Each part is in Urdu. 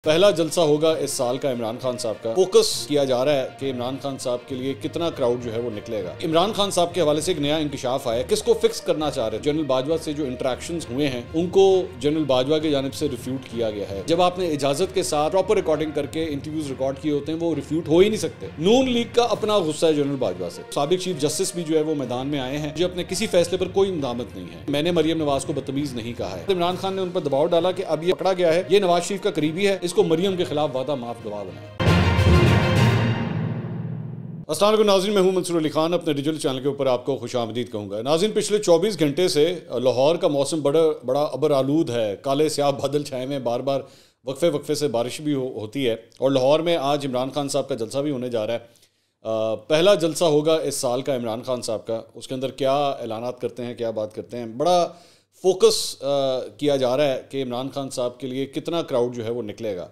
پہلا جلسہ ہوگا اس سال کا عمران خان صاحب کا. فوکس کیا جا رہا ہے کہ عمران خان صاحب کے لیے کتنا کراؤڈ جو ہے وہ نکلے گا. عمران خان صاحب کے حوالے سے ایک نیا انکشاف آیا. کس کو فکس کرنا چاہ رہے ہیں؟ جنرل باجوہ سے جو انٹریکشنز ہوئے ہیں ان کو جنرل باجوہ کی جانب سے ریفیوٹ کیا گیا ہے. جب آپ نے اجازت کے ساتھ پراپر ریکارڈنگ کر کے انٹرویوز ریکارڈ کیے ہوتے ہیں وہ ریفیوٹ ہو ہی نہیں سکتے. نون لیگ کا اپنا غصہ ہے جنرل باجوہ سے. سابق چیف جسٹس بھی جو ہے وہ میدان میں آئے ہیں جو اپنے کسی فیصلے پر کوئی ندامت نہیں ہے. میں نے مریم نواز کو بدتمیز نہیں کہا ہے. عمران خان نے ان پر دباؤ ڈالا کہ اب یہ پکڑا گیا ہے، یہ نواز شریف کا قریبی ہے، اس کو مریم کے خلاف وعدہ معاف گواہ بنائے. السلام علیکم ناظرین، میں ہوں منصور علی خان. اپنے ڈیجیٹل چینل کے اوپر آپ کو خوش آمدید کہوں گا. ناظرین، پچھلے 24 گھنٹے سے لاہور کا موسم بڑا ابر آلود ہے. کالے سیاہ بادل چھائے ہوئے ہیں، بار بار وقفے سے بارش بھی ہوتی ہے. اور لاہور میں آج عمران خان صاحب کا جلسہ بھی ہونے جا رہا ہے. پہلا جلسہ ہوگا اس سال کا عمران خان صاحب کا. اس کے اندر کیا اعلانات کرتے ہیں، کیا بات کرتے ہیں. بڑا فوکس کیا جا رہا ہے کہ عمران خان صاحب کے لیے کتنا کراؤڈ جو ہے وہ نکلے گا.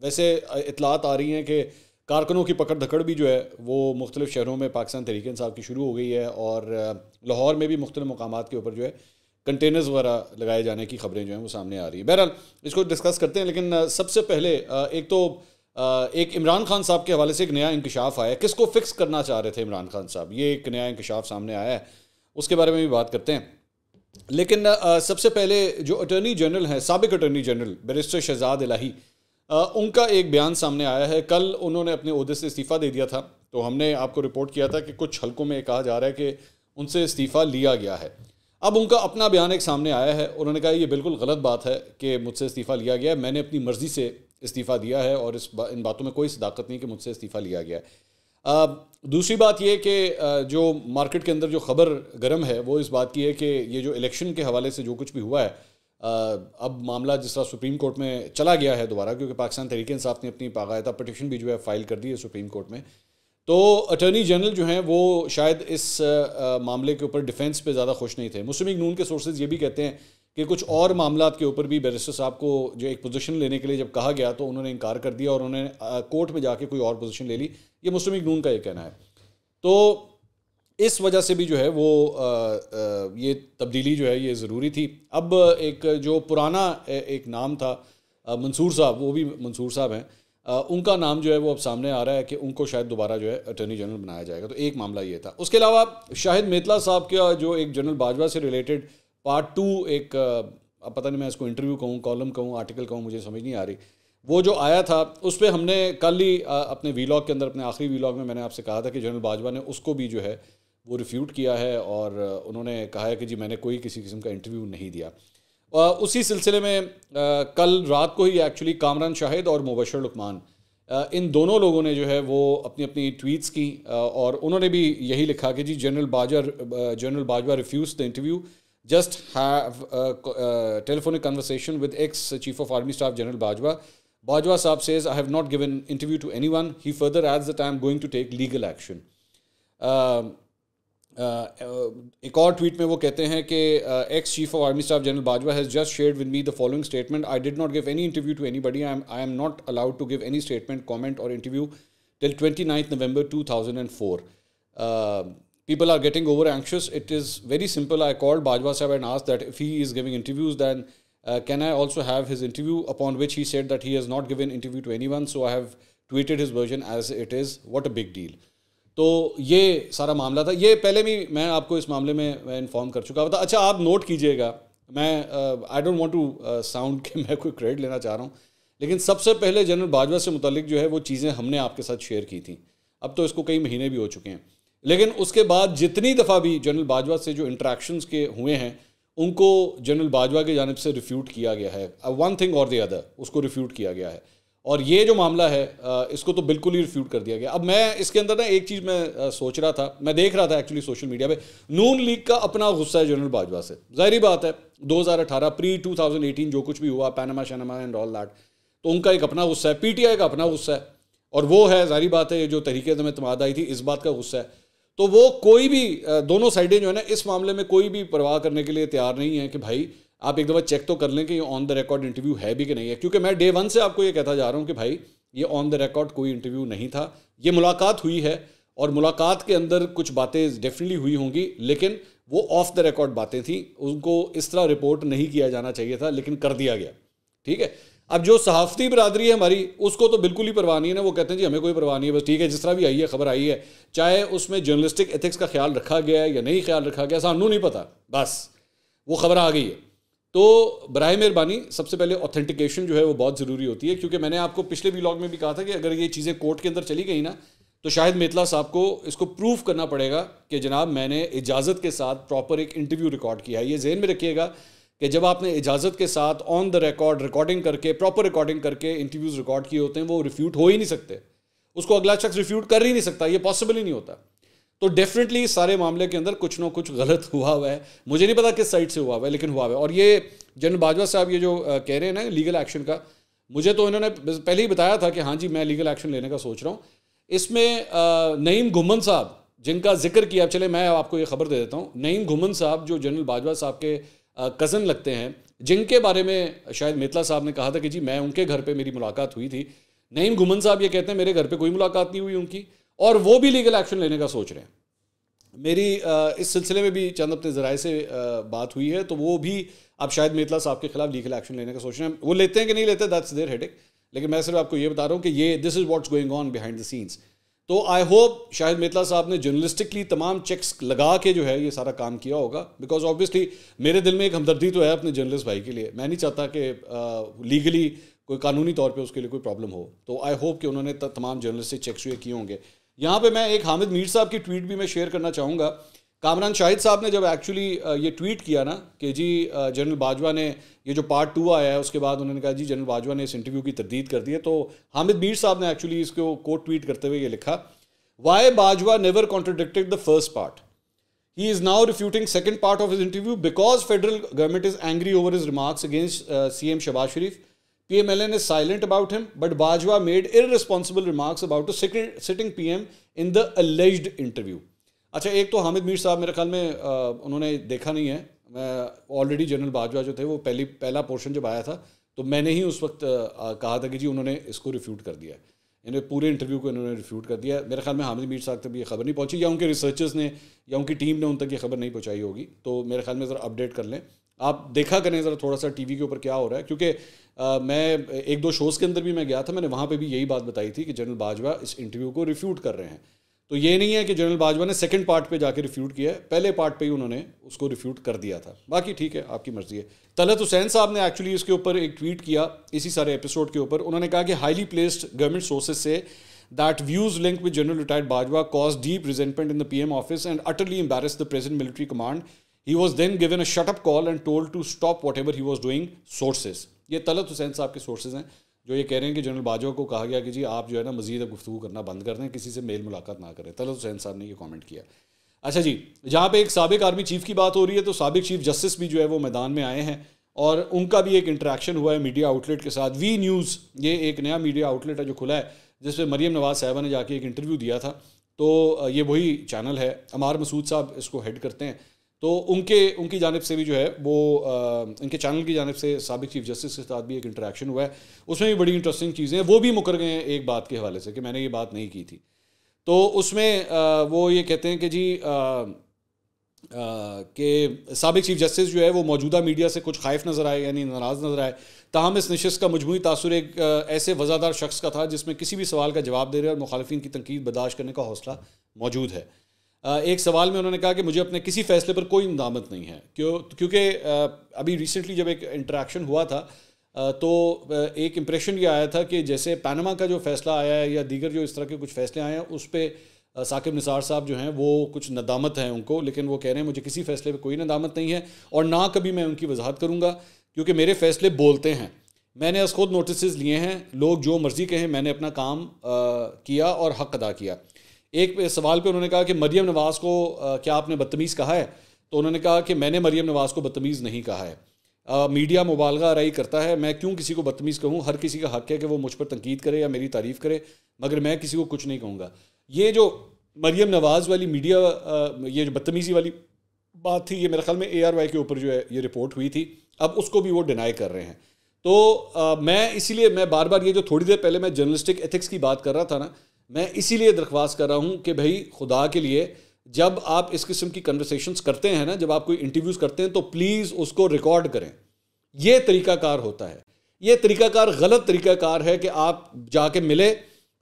ویسے اطلاعات آ رہی ہیں کہ کارکنوں کی پکڑ دھکڑ بھی جو ہے وہ مختلف شہروں میں پاکستان تحریک انصاف کی شروع ہو گئی ہے، اور لاہور میں بھی مختلف مقامات کے اوپر جو ہے کنٹینرز وغیرہ لگائے جانے کی خبریں جو ہیں وہ سامنے آ رہی ہیں. بہرحال اس کو ڈسکس کرتے ہیں، لیکن سب سے پہلے ایک عمران خان صاحب کے حوالے سے ایک نیا انکشاف آیا ہے. کس کو فکس کرنا چاہ رہے تھے عمران خان صاحب، یہ ایک نیا انکشاف سامنے آیا ہے، اس کے بارے میں بھی بات کرتے ہیں. لیکن سب سے پہلے جو اٹارنی جنرل ہیں، سابق اٹارنی جنرل بیرسٹر شہزاد الہی، ان کا ایک بیان سامنے آیا ہے. کل انہوں نے اپنے عہدے سے استعفیٰ دے دیا تھا، تو ہم نے آپ کو رپورٹ کیا تھا کہ کچھ حلقوں میں کہا جا رہا ہے کہ ان سے استعفیٰ لیا گیا ہے. اب ان کا اپنا بیان ایک سامنے آیا ہے. انہوں نے کہا یہ بالکل غلط بات ہے کہ مجھ سے استعفیٰ لیا گیا ہے، میں نے اپنی مرضی سے استعفیٰ دیا ہے اور ان باتوں میں کوئی صداقت نہیں کہ مجھ سے استعفیٰ لیا گیا ہے. دوسری بات یہ کہ جو مارکیٹ کے اندر جو خبر گرم ہے وہ اس بات کی ہے کہ یہ جو الیکشن کے حوالے سے جو کچھ بھی ہوا ہے، اب معاملہ جس طرح سپریم کورٹ میں چلا گیا ہے دوبارہ، کیونکہ پاکستان تحریک انصاف نے اپنی باقاعدہ پٹیشن بھی جو ہے فائل کر دی ہے سپریم کورٹ میں، تو اٹارنی جنرل جو ہیں وہ شاید اس معاملے کے اوپر ڈیفینس پہ زیادہ خوش نہیں تھے. مسلم لیگ نون کے سورسز یہ بھی کہتے ہیں کہ کچھ اور معاملات کے اوپر بھی بیرسٹر صاحب کو جو ایک پوزیشن لینے کے لیے جب کہا گیا تو انہوں نے انکار کر دیا اور انہوں نے کورٹ میں جا کے کوئی اور پوزیشن لے لی. یہ مسلم لیگ نون کا یہ کہنا ہے. تو اس وجہ سے بھی جو ہے وہ یہ تبدیلی جو ہے یہ ضروری تھی. اب ایک جو پرانا ایک نام تھا منصور صاحب، وہ بھی منصور صاحب ہیں، ان کا نام جو ہے وہ اب سامنے آ رہا ہے کہ ان کو شاید دوبارہ جو ہے اٹارنی جنرل بنایا جائے گا. تو ایک معاملہ یہ تھا. اس کے علاوہ شاہد میتلا صاحب کا جو ایک جنرل باجوہ سے ریلیٹڈ پارٹ 2 ایک، اب پتہ نہیں میں اس کو انٹرویو کہوں، کالم کہوں، آرٹیکل کہوں، مجھے سمجھ نہیں آ رہی، وہ جو آیا تھا اس پہ ہم نے کل ہی اپنے ویلاگ کے اندر، اپنے آخری ویلاگ میں نے آپ سے کہا تھا کہ جنرل باجوہ نے اس کو بھی جو ہے وہ ریفیوٹ کیا ہے اور انہوں نے کہا ہے کہ جی میں نے کوئی کسی قسم کا انٹرویو نہیں دیا. اسی سلسلے میں کل رات کو ہی ایکچولی کامران شاہد اور مبشر لقمان، ان دونوں لوگوں نے جو ہے وہ اپنی ٹویٹس کی اور انہوں نے بھی یہی لکھا کہ جی general Bajwa refused the interview, just have telephonic conversation with ex chief of army staff general Bajwa. Bajwa صاحب says I have not given interview to anyone. He further adds that I am going to take legal action. ایک اور ٹویٹ میں وہ کہتے ہیں کہ x chief of army staff general Bajwa has just shared with me the following statement. I did not give any interview to anybody. I am not allowed to give any statement, comment or interview till 29th November 2004. People are getting over anxious. It is very simple. I called Bajwa sahab and asked that if he is giving interviews, then can I also have his interview, upon which he said that he has not given interview to anyone, so I have tweeted his version as it is. What a big deal. تو یہ سارا معاملہ تھا. یہ پہلے بھی میں آپ کو اس معاملے میں انفارم کر چکا تھا. اچھا آپ نوٹ کیجئے گا، میں I don't want to sound کہ میں کوئی کریڈٹ لینا چاہ رہا ہوں، لیکن سب سے پہلے جنرل باجوہ سے متعلق جو ہے وہ چیزیں ہم نے آپ کے ساتھ شیئر کی تھیں. اب تو اس کو کئی مہینے بھی ہو چکے ہیں، لیکن اس کے بعد جتنی دفعہ بھی جنرل باجوہ سے جو انٹریکشنز کے ہوئے ہیں ان کو جنرل باجوہ کی جانب سے ریفیوٹ کیا گیا ہے. ون تھنگ اور دی ادر، اس کو ریفیوٹ کیا گیا ہے. اور یہ جو معاملہ ہے اس کو تو بالکل ہی ریفیوٹ کر دیا گیا. اب میں اس کے اندر نا ایک چیز میں سوچ رہا تھا، میں دیکھ رہا تھا ایکچولی سوشل میڈیا پہ، نون لیگ کا اپنا غصہ ہے جنرل باجوہ سے. ظاہری بات ہے 2018 2018 جو کچھ بھی ہوا، پینما شینما اینڈ آل دیٹ، تو ان کا ایک اپنا غصہ ہے. پی ٹی آئی کا اپنا غصہ ہے، اور وہ ہے ظاہری بات ہے جو تحریک عدم اعتماد آئی تھی اس بات کا غصہ ہے. تو وہ کوئی بھی دونوں سائڈیں جو ہے نا اس معاملے میں کوئی بھی پرواہ کرنے کے لیے تیار نہیں ہے کہ بھائی آپ ایک دفعہ چیک تو کر لیں کہ یہ آن دا ریکارڈ انٹرویو ہے بھی کہ نہیں ہے. کیونکہ میں ڈے 1 سے آپ کو یہ کہتا جا رہا ہوں کہ بھائی یہ آن دا ریکارڈ کوئی انٹرویو نہیں تھا. یہ ملاقات ہوئی ہے اور ملاقات کے اندر کچھ باتیں ڈیفینیٹلی ہوئی ہوں گی، لیکن وہ آف دا ریکارڈ باتیں تھیں، ان کو اس طرح رپورٹ نہیں کیا جانا چاہیے تھا لیکن کر دیا گیا. ٹھیک ہے. اب جو صحافتی برادری ہے ہماری اس کو تو بالکل ہی پرواہ نہیں ہے نا, وہ کہتے ہیں جی ہمیں کوئی پرواہ نہیں ہے, بس ٹھیک ہے جس طرح بھی آئی ہے خبر آئی ہے, چاہے اس میں جرنلسٹک ایتھکس کا خیال رکھا گیا ہے یا نہیں خیال رکھا گیا سانوں نہیں پتہ, بس وہ خبر آ گئی ہے. تو برائے مہربانی سب سے پہلے اوتھینٹیکیشن جو ہے وہ بہت ضروری ہوتی ہے, کیونکہ میں نے آپ کو پچھلے ویلاگ میں بھی کہا تھا کہ اگر یہ چیزیں کورٹ کے اندر چلی گئی نا تو شاہد میتلا صاحب کو اس کو پروف کرنا پڑے گا کہ جناب میں نے اجازت کے ساتھ پراپر ایک انٹرویو ریکارڈ کیا ہے. یہ ذہن میں رکھیے گا کہ جب آپ نے اجازت کے ساتھ آن دا ریکارڈ ریکارڈنگ کر کے پراپر ریکارڈنگ کر کے انٹرویوز ریکارڈ کیے ہوتے ہیں, وہ ریفیوٹ ہو ہی نہیں سکتے, اس کو اگلا شخص ریفیوٹ کر ہی نہیں سکتا, یہ پاسبل ہی نہیں ہوتا. تو ڈیفینیٹلی سارے معاملے کے اندر کچھ نہ کچھ غلط ہوا ہوا ہے, مجھے نہیں پتا کس سائڈ سے ہوا ہوا ہے لیکن ہوا ہوا ہے. اور یہ جنرل باجوہ صاحب یہ جو کہہ رہے ہیں نا لیگل ایکشن کا, مجھے تو انہوں نے پہلے ہی بتایا تھا کہ ہاں جی میں لیگل ایکشن لینے کا سوچ رہا ہوں. اس میں نعیم گھمن صاحب جن کا ذکر کیا, چلے میں آپ کو یہ خبر دے دیتا ہوں, نعیم گھمن صاحب جو جنرل باجوہ صاحب کے کزن لگتے ہیں, جن کے بارے میں شاید میتلا صاحب نے کہا تھا کہ جی میں ان کے گھر پہ میری ملاقات ہوئی تھی, نعیم گھمن صاحب یہ کہتے ہیں میرے گھر پہ کوئی ملاقات نہیں ہوئی ان کی, اور وہ بھی لیگل ایکشن لینے کا سوچ رہے ہیں. میری اس سلسلے میں بھی چند اپنے ذرائع سے بات ہوئی ہے, تو وہ بھی اب شاید میتلا صاحب کے خلاف لیگل ایکشن لینے کا سوچ رہے ہیں. وہ لیتے ہیں کہ نہیں لیتے دیٹس دیئر ہیڈک, لیکن میں صرف آپ کو یہ بتا رہا ہوں کہ یہ this is what's going on behind the scenes. تو آئی ہوپ شاید میتلا صاحب نے جرنلسٹکلی تمام چیکس لگا کے جو ہے یہ سارا کام کیا ہوگا, بیکاز آبویسلی میرے دل میں ایک ہمدردی تو ہے اپنے جرنلسٹ بھائی کے لیے, میں نہیں چاہتا کہ لیگلی کوئی قانونی طور پہ اس کے لیے کوئی پرابلم ہو. تو آئی ہوپ کہ انہوں نے تمام جرنلسٹک چیکس جو کیے ہوں گے. یہاں پہ میں ایک حامد میر صاحب کی ٹویٹ بھی میں شیئر کرنا چاہوں گا. کامران شاہد صاحب نے جب ایکچولی یہ ٹویٹ کیا نا کہ جی جنرل باجوہ نے یہ جو پارٹ 2 آیا ہے اس کے بعد انہوں نے کہا جی جنرل باجوہ نے اس انٹرویو کی تردید کر دی ہے, تو حامد میر صاحب نے ایکچولی اس کو کوٹ ٹویٹ کرتے ہوئے یہ لکھا, why Bajwa never contradicted the first part, he is now refuting second part of his interview because federal government is angry over his remarks against C M Shehbaz Sharif. PMLN is silent about him, but Bajwa made irresponsible remarks about a sitting PM in the alleged interview. اچھا ایک تو حامد میر صاحب میرے خیال میں انہوں نے دیکھا نہیں ہے, میں آلریڈی جنرل باجوہ جو تھے وہ پہلا پورشن جب آیا تھا تو میں نے ہی اس وقت کہا تھا کہ جی انہوں نے اس کو ریفیوٹ کر دیا, انہیں پورے انٹرویو کو انہوں نے ریفیوٹ کر دیا. میرے خیال میں حامد میر صاحب تک بھی یہ خبر نہیں پہنچی, یا ان کے ریسرچرز نے یا ان کی ٹیم نے ان تک یہ خبر نہیں پہنچائی ہوگی, تو میرے خیال میں ذرا اپڈیٹ کر لیں, آپ دیکھا کریں ذرا تھوڑا سا ٹی وی کے اوپر کیا ہو رہا ہے. کیونکہ میں 1-2 شوز کے اندر بھی میں گیا تھا, میں نے وہاں پہ بھی یہی بات بتائی تھی کہ جنرل باجوہ اس انٹرویو کو ریفیوٹ کر رہے ہیں. تو یہ نہیں ہے کہ جنرل باجوہ نے سیکنڈ پارٹ پہ جا کے ریفیوٹ کیا ہے, پہلے پارٹ پہ ہی انہوں نے اس کو ریفیوٹ کر دیا تھا. باقی ٹھیک ہے آپ کی مرضی ہے. طلعت حسین صاحب نے ایکچولی اس کے اوپر ایک ٹویٹ کیا اسی سارے ایپیسوڈ کے اوپر, انہوں نے کہا کہ ہائیلی پلیسڈ گورنمنٹ سورسز سے that views linked with General retired Bajwa caused deep resentment in the PM office and utterly embarrassed the present military command. He was then given a shut up call and told to stop whatever he was doing. Sources, یہ طلعت حسین صاحب کے سورسز ہیں جو یہ کہہ رہے ہیں کہ جنرل باجوہ کو کہا گیا کہ جی آپ جو ہے نا مزید گفتگو کرنا بند کر دیں, کسی سے میل ملاقات نہ کریں. طلعت حسین صاحب نے یہ کامنٹ کیا. اچھا جی, جہاں پہ ایک سابق آرمی چیف کی بات ہو رہی ہے تو سابق چیف جسٹس بھی جو ہے وہ میدان میں آئے ہیں, اور ان کا بھی ایک انٹریکشن ہوا ہے میڈیا آؤٹ لیٹ کے ساتھ. وی نیوز یہ ایک نیا میڈیا آؤٹ لیٹ ہے جو کھلا ہے, جس پہ مریم نواز صاحبہ نے جا کے ایک انٹرویو دیا تھا. تو یہ وہی چینل ہے, عمار مسعود صاحب اس کو ہیڈ کرتے ہیں, تو ان کی جانب سے بھی جو ہے وہ ان کے چینل کی جانب سے سابق چیف جسٹس کے ساتھ بھی ایک انٹریکشن ہوا ہے. اس میں بھی بڑی انٹرسٹنگ چیزیں ہیں, وہ بھی مکر گئے ہیں ایک بات کے حوالے سے کہ میں نے یہ بات نہیں کی تھی. تو اس میں وہ یہ کہتے ہیں کہ جی کہ سابق چیف جسٹس جو ہے وہ موجودہ میڈیا سے کچھ خائف نظر آئے, یعنی ناراض نظر آئے. تاہم اس نشست کا مجموعی تاثر ایک ایسے وزادار شخص کا تھا جس میں کسی بھی سوال کا جواب دے رہے اور مخالفین کی تنقید برداشت کرنے کا حوصلہ موجود ہے. ایک سوال میں انہوں نے کہا کہ مجھے اپنے کسی فیصلے پر کوئی ندامت نہیں ہے, کیونکہ ابھی ریسنٹلی جب ایک انٹریکشن ہوا تھا تو ایک امپریشن یہ آیا تھا کہ جیسے پینما کا جو فیصلہ آیا ہے یا دیگر جو اس طرح کے کچھ فیصلے آئے ہیں اس پہ ثاقب نثار صاحب جو ہیں وہ کچھ ندامت ہیں ان کو, لیکن وہ کہہ رہے ہیں مجھے کسی فیصلے پہ کوئی ندامت نہیں ہے اور نہ کبھی میں ان کی وضاحت کروں گا, کیونکہ میرے فیصلے بولتے ہیں. میں نے از خود نوٹسز لیے ہیں, لوگ جو مرضی کہیں, میں نے اپنا کام کیا اور حق ادا کیا. ایک سوال پہ انہوں نے کہا کہ مریم نواز کو کیا آپ نے بدتمیز کہا ہے, تو انہوں نے کہا کہ میں نے مریم نواز کو بدتمیز نہیں کہا ہے. میڈیا مبالغہ آرائی کرتا ہے, میں کیوں کسی کو بدتمیز کہوں, ہر کسی کا حق ہے کہ وہ مجھ پر تنقید کرے یا میری تعریف کرے, مگر میں کسی کو کچھ نہیں کہوں گا. یہ جو مریم نواز والی میڈیا یہ جو بدتمیزی والی بات تھی, یہ میرے خیال میں ARY کے اوپر جو ہے یہ رپورٹ ہوئی تھی, اب اس کو بھی وہ ڈینائی کر رہے ہیں. تو میں اسی لیے میں بار بار یہ جو تھوڑی دیر پہلے میں جرنلسٹک ایتھکس کی بات کر رہا تھا نا, میں اسی لیے درخواست کر رہا ہوں کہ بھائی خدا کے لیے جب آپ اس قسم کی کنورسیشنز کرتے ہیں نا, جب آپ کوئی انٹرویوز کرتے ہیں تو پلیز اس کو ریکارڈ کریں. یہ طریقہ کار ہوتا ہے. یہ طریقہ کار غلط طریقہ کار ہے کہ آپ جا کے ملے,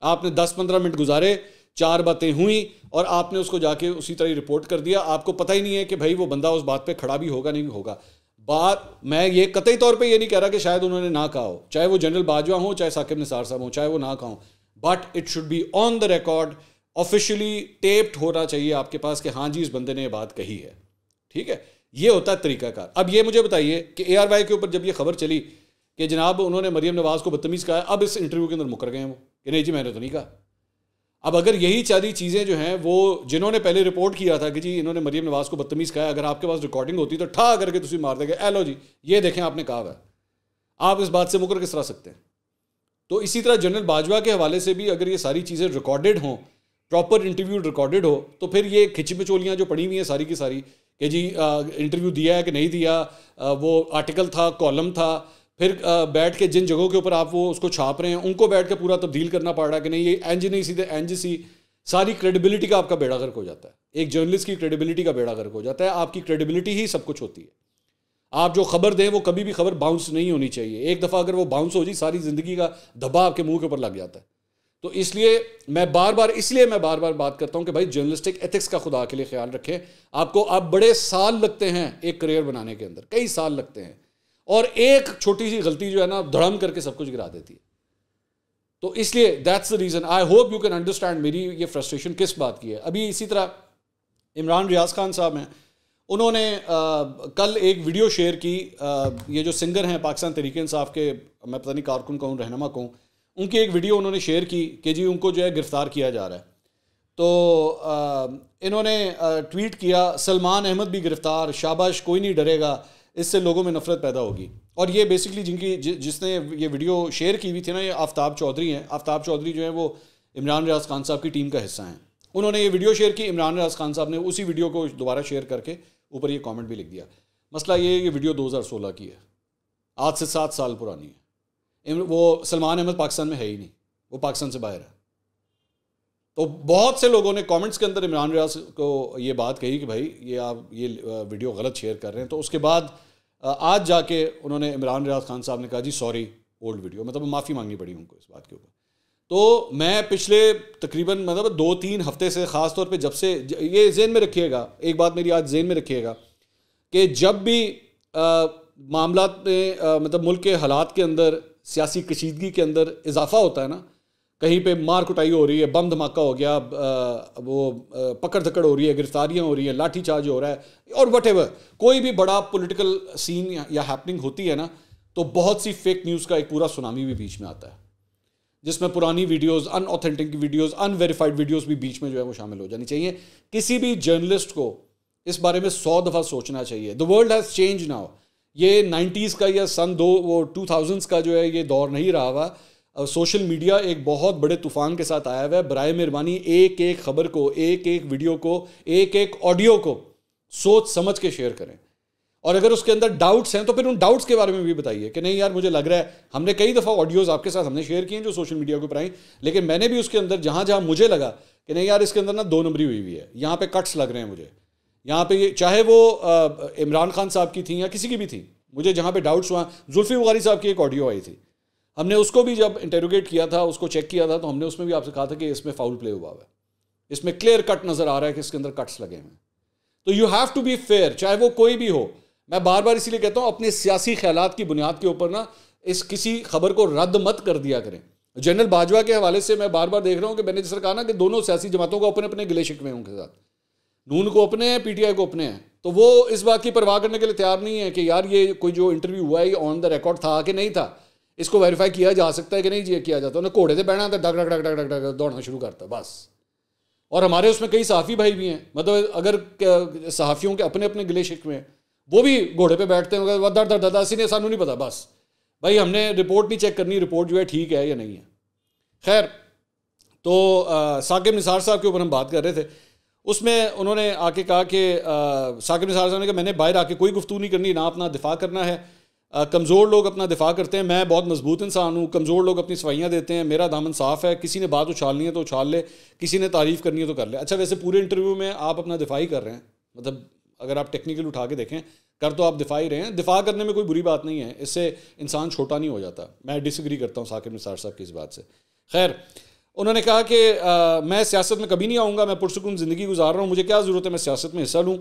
آپ نے 10-15 منٹ گزارے, 4 باتیں ہوئیں اور آپ نے اس کو جا کے اسی طرح رپورٹ کر دیا. آپ کو پتہ ہی نہیں ہے کہ بھائی وہ بندہ اس بات پہ کھڑا بھی ہوگا نہیں ہوگا. بات میں یہ قطعی طور پہ یہ نہیں کہہ رہا کہ شاید انہوں نے نہ کہا ہو, چاہے وہ جنرل باجوہ ہوں, چاہے ثاقب نثار صاحب ہوں, چاہے وہ نہ کہا ہوں, but it should be on the record, officially taped ہونا چاہیے آپ کے پاس کہ ہاں جی اس بندے نے یہ بات کہی ہے. ٹھیک ہے, یہ ہوتا ہے طریقہ کار. اب یہ مجھے بتائیے کہ اے آر وائی کے اوپر جب یہ خبر چلی کہ جناب انہوں نے مریم نواز کو بدتمیز کہا, اب اس انٹرویو کے اندر مکر گئے وہ کہ نہیں جی میں نے تو نہیں کہا. اب اگر یہی ساری چیزیں جو ہیں وہ جنہوں نے پہلے رپورٹ کیا تھا کہ جی انہوں نے مریم نواز کو بدتمیز کہا, اگر آپ کے پاس ریکارڈنگ ہوتی تو ٹھا کر کے تسی مار دے گے, اے لو جی یہ دیکھیں آپ نے کہا ہے, آپ اس بات سے مکر کس طرح سکتے ہیں. تو اسی طرح جنرل باجوہ کے حوالے سے بھی اگر یہ ساری چیزیں ریکارڈڈ ہوں, پراپر انٹرویو ریکارڈڈ ہو, تو پھر یہ کھچ پچولیاں جو پڑی ہوئی ہیں ساری کی ساری کہ جی انٹرویو دیا ہے کہ نہیں دیا, وہ آرٹیکل تھا, کالم تھا, پھر بیٹھ کے جن جگہوں کے اوپر آپ وہ اس کو چھاپ رہے ہیں ان کو بیٹھ کے پورا تبدیل کرنا پڑ رہا ہے کہ نہیں یہ اینج نہیں سی اینج سی, ساری کریڈیبلٹی کا آپ کا بیڑا غرق ہو جاتا ہے. ایک جرنلسٹ کی کریڈیبلٹی کا بیڑا غرق ہو جاتا ہے. آپ کی کریڈیبلٹی ہی سب کچھ ہوتی ہے. آپ جو خبر دیں وہ کبھی بھی خبر باؤنس نہیں ہونی چاہیے. ایک دفعہ اگر وہ باؤنس ہو جائے ساری زندگی کا دھبا آپ کے منہ کے اوپر لگ جاتا ہے. تو اس لیے میں بار بار بات کرتا ہوں کہ بھائی جرنلسٹک ایتھکس کا خدا کے لیے خیال رکھیں. آپ بڑے سال لگتے ہیں ایک کریئر بنانے کے اندر, کئی سال لگتے ہیں, اور ایک چھوٹی سی غلطی جو ہے نا دھڑم کر کے سب کچھ گرا دیتی ہے. تو اس لیے that's the reason. I hope you can understand میری یہ فرسٹریشن کس بات کی ہے. ابھی اسی طرح عمران ریاض خان صاحب ہیں, انہوں نے کل ایک ویڈیو شیئر کی. یہ جو سنگر ہیں پاکستان تحریک انصاف کے, میں پتہ نہیں کارکن کہوں رہنما کہوں, ان کی ایک ویڈیو انہوں نے شیئر کی کہ جی ان کو جو ہے گرفتار کیا جا رہا ہے. تو انہوں نے ٹویٹ کیا سلمان احمد بھی گرفتار, شاباش کوئی نہیں ڈرے گا, اس سے لوگوں میں نفرت پیدا ہوگی. اور یہ بیسکلی جس نے یہ ویڈیو شیئر کی ہوئی تھی نا, یہ آفتاب چودھری ہیں. آفتاب چودھری جو ہیں وہ عمران ریاض خان صاحب کی ٹیم کا حصہ ہیں. انہوں نے یہ ویڈیو شیئر کی, عمران ریاض خان صاحب نے اسی ویڈیو کو دوبارہ شیئر کر کے اوپر یہ کامنٹ بھی لکھ دیا. مسئلہ یہ ویڈیو 2016 کی ہے, آج سے 7 سال پرانی ہے. وہ سلمان احمد پاکستان میں ہے ہی نہیں, وہ پاکستان سے باہر ہے. تو بہت سے لوگوں نے کامنٹس کے اندر عمران ریاض کو یہ بات کہی کہ بھائی یہ آپ یہ ویڈیو غلط شیئر کر رہے ہیں. تو اس کے بعد آج جا کے انہوں نے عمران ریاض خان صاحب نے کہا جی سوری اولڈ ویڈیو, مطلب معافی مانگنی پڑی ان کو اس بات کے اوپر. تو میں پچھلے تقریباً 2-3 ہفتے سے خاص طور پہ جب سے یہ ذہن میں رکھیے گا, ایک بات میری آج ذہن میں رکھیے گا کہ جب بھی معاملات میں مطلب ملک کے حالات کے اندر سیاسی کشیدگی کے اندر اضافہ ہوتا ہے نا, کہیں پہ مار کٹائی ہو رہی ہے, بم دھماکہ ہو گیا, وہ پکڑ دھکڑ ہو رہی ہے, گرفتاریاں ہو رہی ہیں, لاٹھی چارج ہو رہا ہے, اور وٹ ایور کوئی بھی بڑا پولیٹیکل سین یا ہیپننگ ہوتی ہے نا, تو بہت سی فیک نیوز کا ایک پورا سونامی بھی بیچ میں آتا ہے, جس میں پرانی ویڈیوز, ان اوتھینٹک ویڈیوز, ان ویریفائڈ ویڈیوز بھی بیچ میں جو ہے وہ شامل ہو جانی چاہیے. کسی بھی جرنلسٹ کو اس بارے میں 100 دفعہ سوچنا چاہیے. The world has change now. یہ 90s کا یا سن 2000s کا جو ہے یہ دور نہیں رہا ہوا. سوشل میڈیا ایک بہت بڑے طوفان کے ساتھ آیا ہوا ہے. برائے مہربانی ایک ایک خبر کو, ایک ایک ویڈیو کو, ایک ایک آڈیو کو سوچ سمجھ کے شیئر کریں. اور اگر اس کے اندر ڈاؤٹس ہیں تو پھر ان ڈاؤٹس کے بارے میں بھی بتائیے کہ نہیں یار مجھے لگ رہا ہے, ہم نے کئی دفعہ آڈیوز آپ کے ساتھ ہم نے شیئر کیے ہیں جو سوشل میڈیا کے اوپر آئیں, لیکن میں نے بھی اس کے اندر جہاں جہاں مجھے لگا کہ نہیں یار اس کے اندر نا 2 نمبری ہوئی ہے, یہاں پہ کٹس لگ رہے ہیں مجھے, یہاں پہ چاہے وہ عمران خان صاحب کی تھیں یا کسی کی بھی تھی, مجھے جہاں پہ ڈاؤٹس ہوا. زلفی بخاری صاحب کی ایک آڈیو آئی تھی, ہم نے اس کو بھی جب انٹروگیٹ کیا تھا, اس کو چیک کیا تھا, تو ہم نے اس میں بھی آپ سے کہا تھا کہ اس میں فاؤل پلے ہوا ہے, اس میں کلیئر کٹ نظر آ رہا ہے کہ اس کے اندر کٹس لگے ہیں. تو you have to be fair, چاہے وہ کوئی بھی ہو. میں بار بار اسی لیے کہتا ہوں اپنے سیاسی خیالات کی بنیاد کے اوپر نا اس کسی خبر کو رد مت کر دیا کریں. جنرل باجوہ کے حوالے سے میں بار بار دیکھ رہا ہوں کہ میں نے جس طرح کہا نا کہ دونوں سیاسی جماعتوں کو اپنے اپنے گلے شکوے ہیں ان کے ساتھ, نون کو اپنے ہیں, پی ٹی آئی کو اپنے ہیں. تو وہ اس بات کی پرواہ کرنے کے لیے تیار نہیں ہے کہ یار یہ کوئی جو انٹرویو ہوا ہے یہ آن دا ریکارڈ تھا کہ نہیں تھا, اس کو ویریفائی کیا جا سکتا ہے کہ نہیں جی کیا جاتا. انہیں گھوڑے سے بیٹھنا تھا, ڈگ ڈگ ڈگ ڈگ ڈگ ڈگ دوڑنا شروع کرتا بس. اور ہمارے اس میں کئی صحافی بھائی بھی ہیں, مطلب اگر صحافیوں کے اپنے اپنے گلے شکوے ہیں, وہ بھی گھوڑے پہ بیٹھتے ہیں, در در در اسی نے سانوں نہیں پتا, بس بھائی ہم نے رپورٹ نہیں چیک کرنی, رپورٹ جو ہے ٹھیک ہے یا نہیں ہے. خیر, تو ثاقب نثار صاحب کے اوپر ہم بات کر رہے تھے. اس میں انہوں نے آ کے کہا کہ ثاقب نثار صاحب نے کہا میں نے باہر آ کے کوئی گفتگو نہیں کرنی, نہ اپنا دفاع کرنا ہے. کمزور لوگ اپنا دفاع کرتے ہیں, میں بہت مضبوط انسان ہوں, کمزور لوگ اپنی صفائیاں دیتے ہیں, میرا دامن صاف ہے, کسی نے بات اچھالنی ہے تو اچھال لے, کسی نے تعریف کرنی ہے تو کر لے. اچھا ویسے پورے انٹرویو میں آپ اپنا دفاع ہی کر رہے ہیں, مطلب اگر آپ ٹیکنیکل اٹھا کے دیکھیں کر تو آپ دفاع ہی رہے ہیں. دفاع کرنے میں کوئی بری بات نہیں ہے, اس سے انسان چھوٹا نہیں ہو جاتا. میں ڈس ایگری کرتا ہوں ثاقب نثار صاحب کی اس بات سے. خیر, انہوں نے کہا کہ میں سیاست میں کبھی نہیں آؤں گا, میں پرسکون زندگی گزار رہا ہوں, مجھے کیا ضرورت ہے میں سیاست میں حصہ لوں.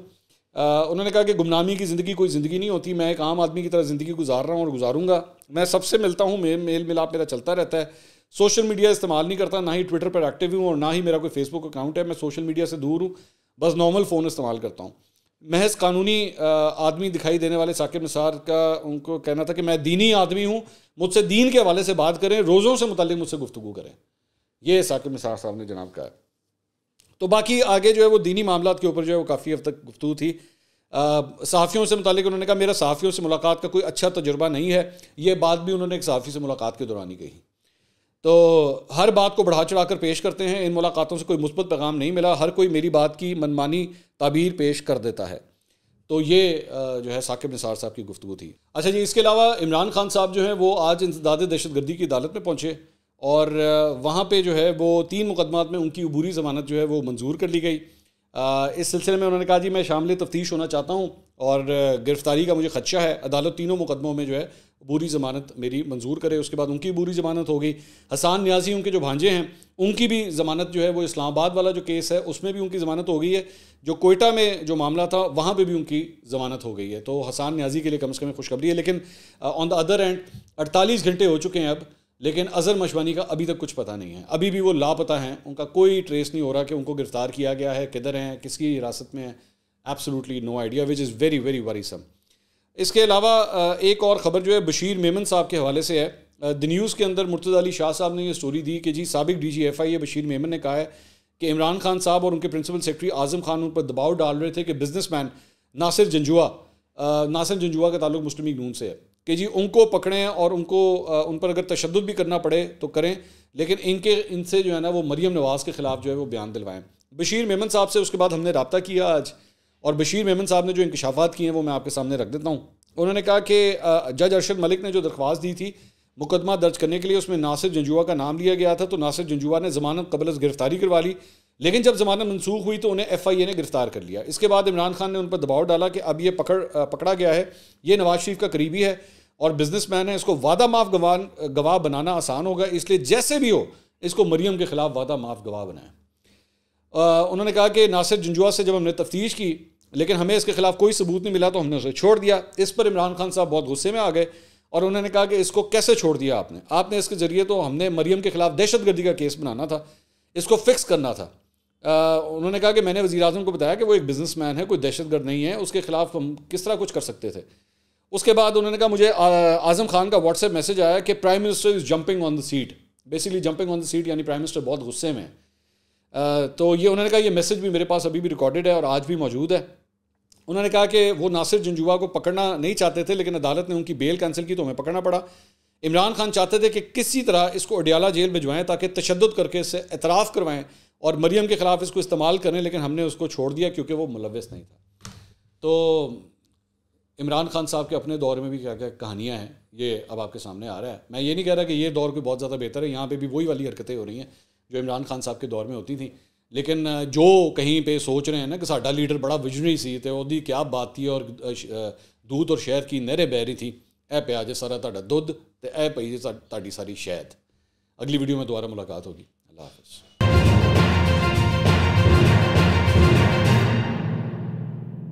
انہوں نے کہا کہ گمنامی کی زندگی کوئی زندگی نہیں ہوتی, میں ایک عام آدمی کی طرح زندگی گزار رہا ہوں اور گزاروں گا. میں سب سے ملتا ہوں, میل ملاپ میرا چلتا رہتا ہے. سوشل میڈیا استعمال نہیں کرتا, نہ ہی ٹویٹر پر ایکٹیو ہوں اور نہ ہی میرا کوئی فیس بک اکاؤنٹ ہے. میں سوشل میڈیا سے دور ہوں, بس نارمل فون استعمال کرتا ہوں. محض قانونی آدمی دکھائی دینے والے ثاقب نثار کا ان کو کہنا تھا کہ میں دینی آدمی ہوں, مجھ سے دین کے حوالے سے بات کریں, روزوں سے متعلق مجھ سے گفتگو کریں. یہ ثاقب نثار صاحب نے جناب کہا. تو باقی آگے جو ہے وہ دینی معاملات کے اوپر جو ہے وہ کافی حد تک گفتگو تھی. صحافیوں سے متعلق انہوں نے کہا میرا صحافیوں سے ملاقات کا کوئی اچھا تجربہ نہیں ہے. یہ بات بھی انہوں نے ایک صحافی سے ملاقات کے دوران ہی کہی. تو ہر بات کو بڑھا چڑھا کر پیش کرتے ہیں, ان ملاقاتوں سے کوئی مثبت پیغام نہیں ملا, ہر کوئی میری بات کی منمانی تعبیر پیش کر دیتا ہے. تو یہ جو ہے ثاقب نثار صاحب کی گفتگو تھی. اچھا جی, اس کے علاوہ عمران خان صاحب جو ہیں وہ آج انسداد دہشت گردی کی عدالت میں پہنچے اور وہاں پہ جو ہے وہ 3 مقدمات میں ان کی عبوری ضمانت جو ہے وہ منظور کر لی گئی. اس سلسلے میں انہوں نے کہا جی میں شامل تفتیش ہونا چاہتا ہوں اور گرفتاری کا مجھے خدشہ ہے. عدالت تینوں مقدموں میں جو ہے عبوری ضمانت میری منظور کرے. اس کے بعد ان کی عبوری ضمانت ہو گئی. حسان نیازی ان کے جو بھانجے ہیں ان کی بھی ضمانت جو ہے وہ اسلام آباد والا جو کیس ہے اس میں بھی ان کی ضمانت ہو گئی ہے. جو کوئٹہ میں جو معاملہ تھا وہاں پہ بھی ان کی ضمانت ہو گئی ہے. تو حسان نیازی کے لیے کم از کم خوشخبری ہے. لیکن آن دا ادر اینڈ 48 گھنٹے ہو چکے ہیں اب, لیکن اظہر مشوانی کا ابھی تک کچھ پتہ نہیں ہے. ابھی بھی وہ لاپتہ ہیں, ان کا کوئی ٹریس نہیں ہو رہا کہ ان کو گرفتار کیا گیا ہے, کدھر ہیں, کس کی حراست میں ہیں. Absolutely no idea, which is very very worrisome. اس کے علاوہ ایک اور خبر جو ہے بشیر میمن صاحب کے حوالے سے ہے. دی نیوز کے اندر مرتضی علی شاہ صاحب نے یہ سٹوری دی کہ جی سابق ڈی جی ایف آئی بشیر میمن نے کہا ہے کہ عمران خان صاحب اور ان کے پرنسپل سیکرٹری اعظم خان ان پر دباؤ ڈال رہے تھے کہ بزنس مین ناصر جنجوعہ کا تعلق مسلم لیگ نون سے ہے کہ جی ان کو پکڑیں اور ان پر اگر تشدد بھی کرنا پڑے تو کریں, لیکن ان سے جو ہے نا وہ مریم نواز کے خلاف جو ہے وہ بیان دلوائیں. بشیر میمن صاحب سے اس کے بعد ہم نے رابطہ کیا آج, اور بشیر میمن صاحب نے جو انکشافات کیے ہیں وہ میں آپ کے سامنے رکھ دیتا ہوں. انہوں نے کہا کہ جج ارشد ملک نے جو درخواست دی تھی مقدمہ درج کرنے کے لیے اس میں ناصر جنجوعہ کا نام لیا گیا تھا, تو ناصر جنجوعہ نے ضمانت قبل از گرفتاری کروا لی, لیکن جب ضمانت منسوخ ہوئی تو انہیں ایف آئی اے نے گرفتار کر لیا. اس کے بعد عمران خان نے ان پر دباؤ ڈالا کہ اب یہ پکڑا گیا ہے, یہ نواز شریف کا قریبی ہے اور بزنس مین ہے, اس کو وعدہ معاف گواہ بنانا آسان ہوگا, اس لیے جیسے بھی ہو اس کو مریم کے خلاف وعدہ معاف گواہ بنائیں. انہوں نے کہا کہ ناصر جنجوعہ سے جب ہم نے تفتیش کی لیکن ہمیں اس کے خلاف کوئی ثبوت نہیں ملا تو ہم نے اسے چھوڑ دیا. اس پر عمران خان صاحب بہت غصے میں آ گئے اور انہوں نے کہا کہ اس کو کیسے چھوڑ دیا آپ نے اس کے ذریعے تو ہم نے مریم کے خلاف دہشت گردی کا کیس بنانا تھا, اس کو فکس کرنا تھا. انہوں نے کہا کہ میں نے وزیر اعظم کو بتایا کہ وہ ایک بزنس مین ہے, کوئی دہشت گرد نہیں ہے, اس کے خلاف ہم کس طرح کچھ کر سکتے تھے. اس کے بعد انہوں نے کہا مجھے اعظم خان کا واٹس ایپ میسج آیا کہ prime minister is jumping on the seat. Basically jumping on the seat یعنی پرائم منسٹر بہت غصے میں. تو یہ انہوں نے کہا یہ میسج بھی میرے پاس ابھی بھی ریکارڈڈ ہے اور آج بھی موجود ہے. انہوں نے کہا کہ وہ ناصر جنجوعہ کو پکڑنا نہیں چاہتے تھے لیکن عدالت نے ان کی بیل کینسل کی تو ہمیں پکڑنا پڑا. عمران خان چاہتے تھے کہ کسی طرح اس کو اڈیالہ جیل بھجوائیں تاکہ تشدد کر کے اس سے اعتراف کروائیں اور مریم کے خلاف اس کو استعمال کریں, لیکن ہم نے اس کو چھوڑ دیا کیونکہ وہ ملوث نہیں تھا. تو عمران خان صاحب کے اپنے دور میں بھی کیا کیا کہانیاں ہیں یہ اب آپ کے سامنے آ رہا ہے. میں یہ نہیں کہہ رہا کہ یہ دور کوئی بہت زیادہ بہتر ہے, یہاں پہ بھی وہی والی حرکتیں ہو رہی ہیں جو عمران خان صاحب کے دور میں ہوتی تھیں. لیکن جو کہیں پہ سوچ رہے ہیں نا کہ ساڈا لیڈر بڑا ویژنری سی تے وہ دی کیا بات تھی اور دودھ اور شہد کی نہریں بہ رہی تھی, اے پیا جے سارا تہاڈا دودھ تے اے پئی جے تہاڈی ساری شہد. اگلی ویڈیو میں دوبارہ ملاقات ہوگی. اللہ حافظ.